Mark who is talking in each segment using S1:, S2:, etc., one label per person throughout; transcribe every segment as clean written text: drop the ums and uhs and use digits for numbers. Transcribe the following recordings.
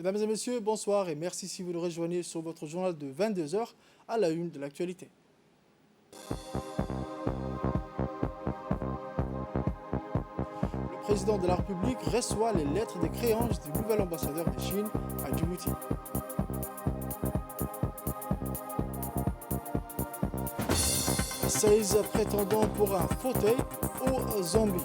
S1: Mesdames et messieurs, bonsoir et merci si vous nous rejoignez sur votre journal de 22 heures à la une de l'actualité. Le président de la République reçoit les lettres de créances du nouvel ambassadeur de Chine à Djibouti. 16 prétendants pour un fauteuil au Zambie.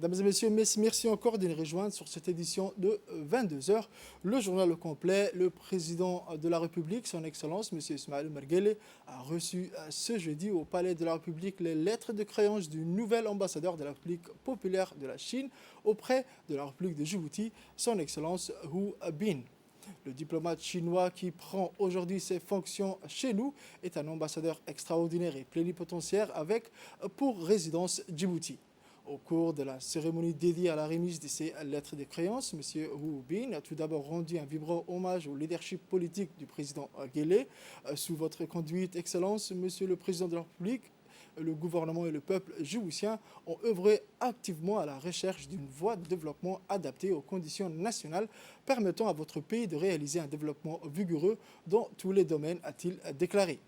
S1: Mesdames et messieurs, merci encore de nous rejoindre sur cette édition de 22 heures. Le journal au complet, le président de la République, son Excellence, M. Ismaël Omar Guelleh, a reçu ce jeudi au Palais de la République les lettres de créance du nouvel ambassadeur de la République populaire de la Chine auprès de la République de Djibouti, son Excellence Hu Bin. Le diplomate chinois qui prend aujourd'hui ses fonctions chez nous est un ambassadeur extraordinaire et plénipotentiaire avec pour résidence Djibouti. Au cours de la cérémonie dédiée à la remise de ces lettres de créance, M. Hu Bin a tout d'abord rendu un vibrant hommage au leadership politique du président Guelleh. Sous votre conduite, Excellence, Monsieur le Président de la République, le gouvernement et le peuple djiboutien ont œuvré activement à la recherche d'une voie de développement adaptée aux conditions nationales permettant à votre pays de réaliser un développement vigoureux dans tous les domaines, a-t-il déclaré.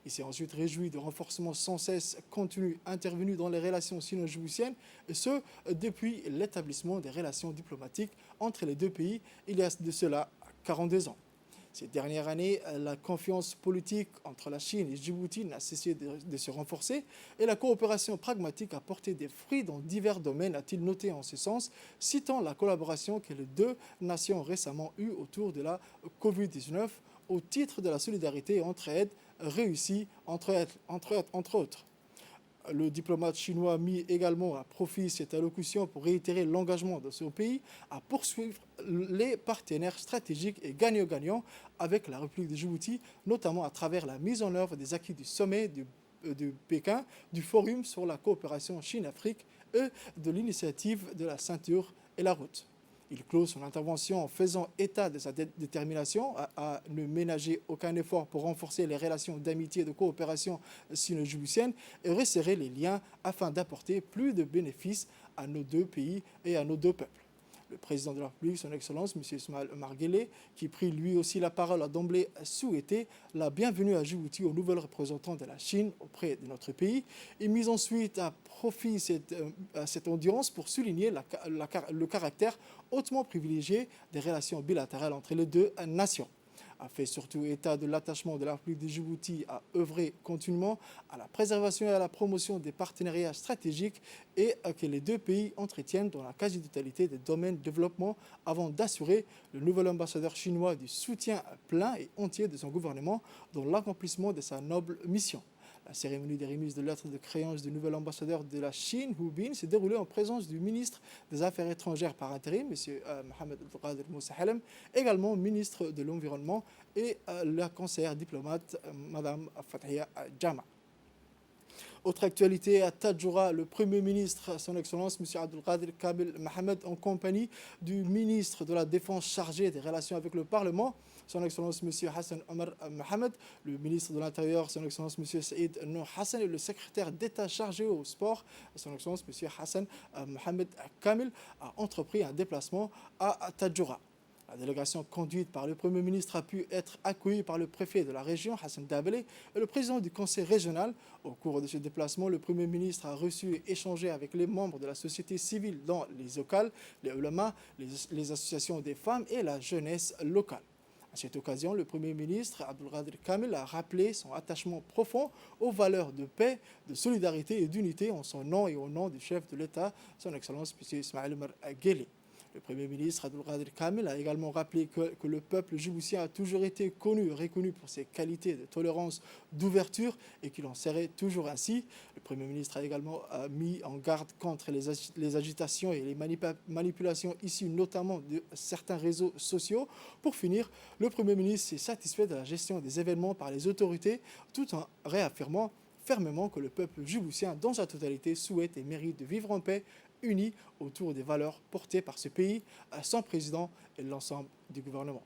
S1: Il s'est ensuite réjoui de renforcements sans cesse continus intervenus dans les relations sino-djiboutiennes, et ce, depuis l'établissement des relations diplomatiques entre les deux pays il y a de cela 42 ans. Ces dernières années, la confiance politique entre la Chine et Djibouti n'a cessé de se renforcer et la coopération pragmatique a porté des fruits dans divers domaines, a-t-il noté en ce sens, citant la collaboration que les deux nations ont récemment eue autour de la Covid-19 au titre de la solidarité et entraide réussie entre autres. Le diplomate chinois a mis également à profit cette allocution pour réitérer l'engagement de son pays à poursuivre les partenaires stratégiques et gagnant-gagnant avec la République de Djibouti, notamment à travers la mise en œuvre des acquis du sommet de Pékin, du Forum sur la coopération Chine-Afrique et de l'initiative de la ceinture et la route. Il clôt son intervention en faisant état de sa détermination à ne ménager aucun effort pour renforcer les relations d'amitié et de coopération sino-djiboutiennes et resserrer les liens afin d'apporter plus de bénéfices à nos deux pays et à nos deux peuples. Le président de la République, son Excellence, M. Ismaël Omar Guelleh, qui prit lui aussi la parole, a d'emblée souhaité la bienvenue à Djibouti aux nouvelles représentants de la Chine auprès de notre pays et mis ensuite à profit cette audience pour souligner le caractère hautement privilégié des relations bilatérales entre les deux nations. A fait surtout état de l'attachement de la République de Djibouti à œuvrer continuellement à la préservation et à la promotion des partenariats stratégiques et que les deux pays entretiennent dans la quasi-totalité des domaines de développement avant d'assurer le nouvel ambassadeur chinois du soutien plein et entier de son gouvernement dans l'accomplissement de sa noble mission. La cérémonie des remises de lettres de créance du nouvel ambassadeur de la Chine, Hu Bin, s'est déroulée en présence du ministre des Affaires étrangères par intérim, M. Mohamed Abdelkader Moussa Halem, également ministre de l'Environnement, et la conseillère diplomate, Mme Fathia Jama. Autre actualité, à Tadjoura, le Premier ministre, son Excellence, M. Abdelkader Kamel Mohamed, en compagnie du ministre de la Défense chargé des relations avec le Parlement, son Excellence M. Hassan Omar Mohamed, le ministre de l'Intérieur, son Excellence M. Saïd Nour Hassan, et le secrétaire d'État chargé au sport, son Excellence M. Hassan Mohamed Kamel, a entrepris un déplacement à Tadjoura. La délégation conduite par le Premier ministre a pu être accueillie par le préfet de la région, Hassan Dabelé, et le président du conseil régional. Au cours de ce déplacement, le Premier ministre a reçu et échangé avec les membres de la société civile dans les OCAL, les ulama, les associations des femmes et la jeunesse locale. À cette occasion, le Premier ministre Abdelkader Kamel a rappelé son attachement profond aux valeurs de paix, de solidarité et d'unité en son nom et au nom du chef de l'État, son Excellence M. Ismaël Omar Guelleh. Le Premier ministre Abdelkader Kamel a également rappelé que le peuple djiboutien a toujours été connu et reconnu pour ses qualités de tolérance, d'ouverture et qu'il en serait toujours ainsi. Le Premier ministre a également mis en garde contre les agitations et les manipulations issues notamment de certains réseaux sociaux. Pour finir, le Premier ministre s'est satisfait de la gestion des événements par les autorités tout en réaffirmant fermement que le peuple djiboutien dans sa totalité souhaite et mérite de vivre en paix, unis autour des valeurs portées par ce pays, son président et l'ensemble du gouvernement.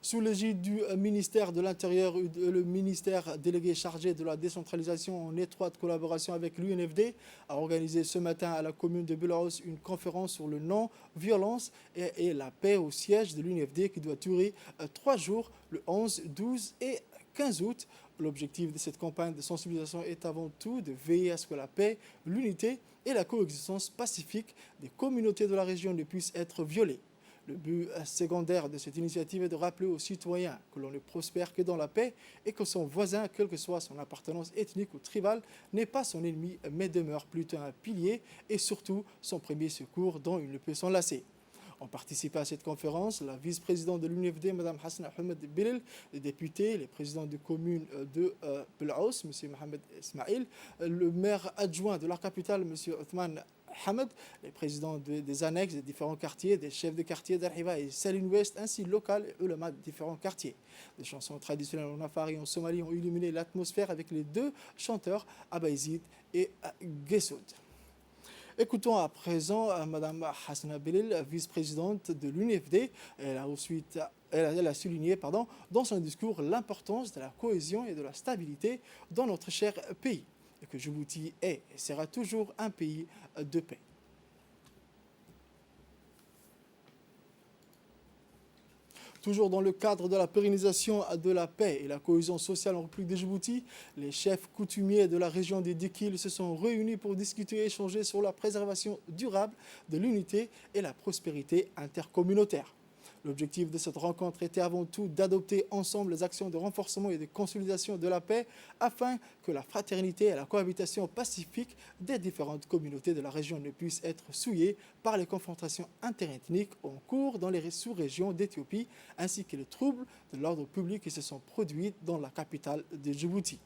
S1: Sous l'égide du ministère de l'Intérieur, le ministère délégué chargé de la décentralisation en étroite collaboration avec l'UNFD a organisé ce matin à la commune de Belhaus une conférence sur le non-violence et la paix au siège de l'UNFD qui doit durer 3 jours, le 11, 12 et 15 août. L'objectif de cette campagne de sensibilisation est avant tout de veiller à ce que la paix, l'unité et la coexistence pacifique des communautés de la région ne puissent être violées. Le but secondaire de cette initiative est de rappeler aux citoyens que l'on ne prospère que dans la paix et que son voisin, quelle que soit son appartenance ethnique ou tribale, n'est pas son ennemi mais demeure plutôt un pilier et surtout son premier secours dont il ne peut s'enlacer. Ont participé à cette conférence la vice-présidente de l'UNFD, Mme Hasna Ahmed Bilil, les députés, les présidents de communes de Belhaus, M. Mohamed Ismail, le maire adjoint de la capitale, M. Othman Hamed, les présidents des annexes des différents quartiers, des chefs de quartier d'Arhiva et Saline Ouest, ainsi local et ulama de différents quartiers. Des chansons traditionnelles en Afar et en Somalie ont illuminé l'atmosphère avec les deux chanteurs, Abaïzid et Gessoud. Écoutons à présent Mme Hasna Bilil, vice-présidente de l'UNFD. Elle a souligné dans son discours l'importance de la cohésion et de la stabilité dans notre cher pays. Et que Djibouti est et sera toujours un pays de paix. Toujours dans le cadre de la pérennisation de la paix et la cohésion sociale en République de Djibouti, les chefs coutumiers de la région des Dikil se sont réunis pour discuter et échanger sur la préservation durable de l'unité et la prospérité intercommunautaire. L'objectif de cette rencontre était avant tout d'adopter ensemble les actions de renforcement et de consolidation de la paix afin que la fraternité et la cohabitation pacifique des différentes communautés de la région ne puissent être souillées par les confrontations interethniques en cours dans les sous-régions d'Éthiopie ainsi que les troubles de l'ordre public qui se sont produits dans la capitale de Djibouti.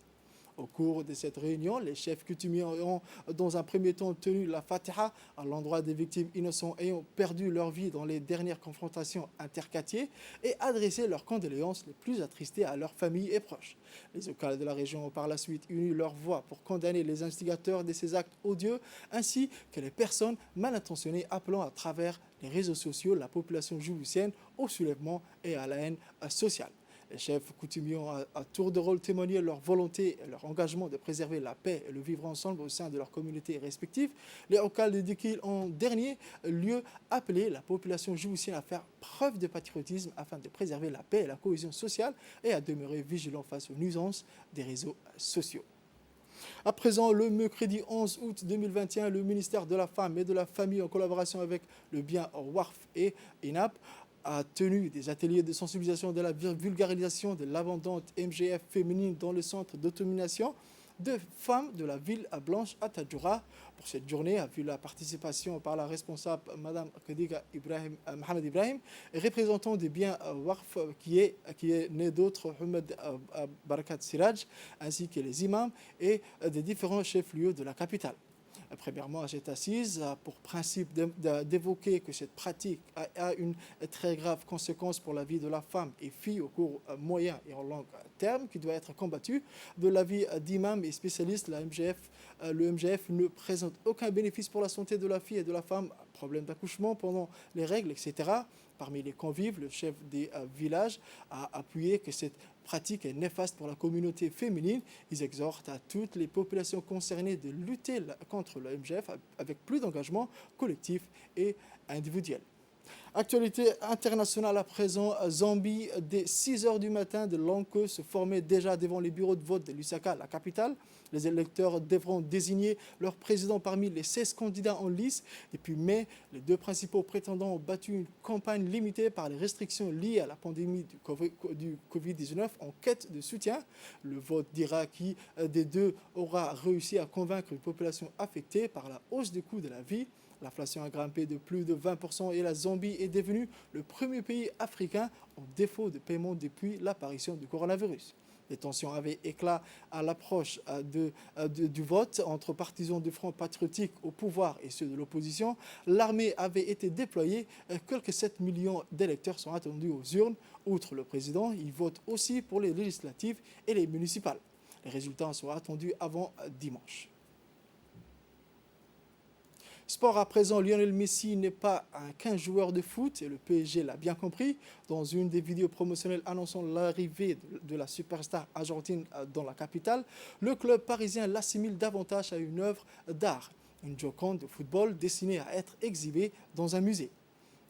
S1: Au cours de cette réunion, les chefs coutumiers ont dans un premier temps tenu la Fatiha à l'endroit des victimes innocentes ayant perdu leur vie dans les dernières confrontations interquartiers et adressé leurs condoléances les plus attristées à leurs familles et proches. Les locales de la région ont par la suite uni leur voix pour condamner les instigateurs de ces actes odieux ainsi que les personnes mal intentionnées appelant à travers les réseaux sociaux la population djiboutienne au soulèvement et à la haine sociale. Les chefs coutumiers ont à tour de rôle témoigné leur volonté et leur engagement de préserver la paix et le vivre ensemble au sein de leurs communautés respectives. Les Okal de Dikil ont en dernier lieu appelé la population djiboutienne à faire preuve de patriotisme afin de préserver la paix et la cohésion sociale et à demeurer vigilant face aux nuisances des réseaux sociaux. À présent, le mercredi 11 août 2021, le ministère de la Femme et de la Famille, en collaboration avec le bien WARF et INAP, a tenu des ateliers de sensibilisation de la vulgarisation de l'abondante MGF féminine dans le centre d'autonomisation de femmes de la ville blanche à Tadjoura. Pour cette journée, a vu la participation par la responsable Mme Khadiga Mohamed Ibrahim, représentant des biens WARF qui est né d'autres Ahmed Barakat Siraj, ainsi que les imams et des différents chefs-lieux de la capitale. Premièrement, à cette assise a pour principe d'évoquer que cette pratique a une très grave conséquence pour la vie de la femme et fille au cours moyen et en long terme qui doit être combattue. De l'avis d'imams et spécialistes, le MGF ne présente aucun bénéfice pour la santé de la fille et de la femme, problème d'accouchement pendant les règles, etc. Parmi les convives, le chef des villages a appuyé que cette pratique est néfaste pour la communauté féminine. Ils exhortent à toutes les populations concernées de lutter contre le MGF avec plus d'engagement collectif et individuel. Actualité internationale à présent, Zambie, dès 6 h du matin, de longues queues se formaient déjà devant les bureaux de vote de Lusaka, la capitale. Les électeurs devront désigner leur président parmi les 16 candidats en lice. Depuis mai, les deux principaux prétendants ont battu une campagne limitée par les restrictions liées à la pandémie du Covid-19 en quête de soutien. Le vote dira qui des deux aura réussi à convaincre une population affectée par la hausse des coûts de la vie. L'inflation a grimpé de plus de 20% et la Zambie est devenue le premier pays africain en défaut de paiement depuis l'apparition du coronavirus. Les tensions avaient éclat à l'approche du vote entre partisans du Front patriotique au pouvoir et ceux de l'opposition. L'armée avait été déployée. Quelques 7 millions d'électeurs sont attendus aux urnes. Outre le président, ils votent aussi pour les législatives et les municipales. Les résultats sont attendus avant dimanche. Sport à présent, Lionel Messi n'est pas qu'un joueur de foot et le PSG l'a bien compris. Dans une des vidéos promotionnelles annonçant l'arrivée de la superstar argentine dans la capitale, le club parisien l'assimile davantage à une œuvre d'art, une Joconde de football destinée à être exhibée dans un musée.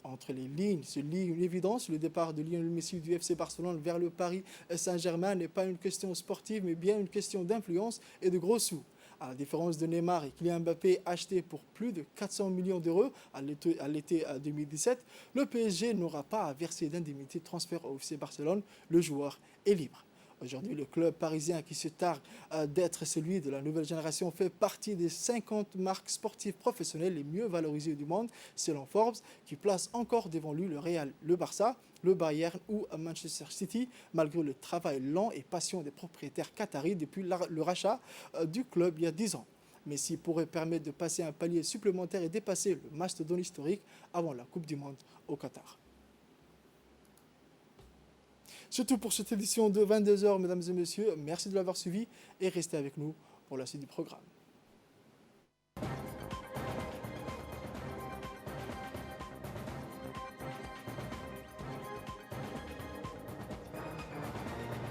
S1: Entre les lignes se lit une évidence, le départ de Lionel Messi du FC Barcelone vers le Paris Saint-Germain n'est pas une question sportive, mais bien une question d'influence et de gros sous. À la différence de Neymar et Kylian Mbappé achetés pour plus de 400 millions d'euros à l'été 2017, le PSG n'aura pas à verser d'indemnité de transfert au FC Barcelone, le joueur est libre. Aujourd'hui, le club parisien qui se targue d'être celui de la nouvelle génération fait partie des 50 marques sportives professionnelles les mieux valorisées du monde, selon Forbes, qui place encore devant lui le Real, le Barça, le Bayern ou Manchester City, malgré le travail lent et patient des propriétaires qataris depuis le rachat du club il y a 10 ans. Messi pourrait permettre de passer un palier supplémentaire et dépasser le mastodonte historique avant la Coupe du Monde au Qatar. C'est tout pour cette édition de 22h, mesdames et messieurs. Merci de l'avoir suivi et restez avec nous pour la suite du programme.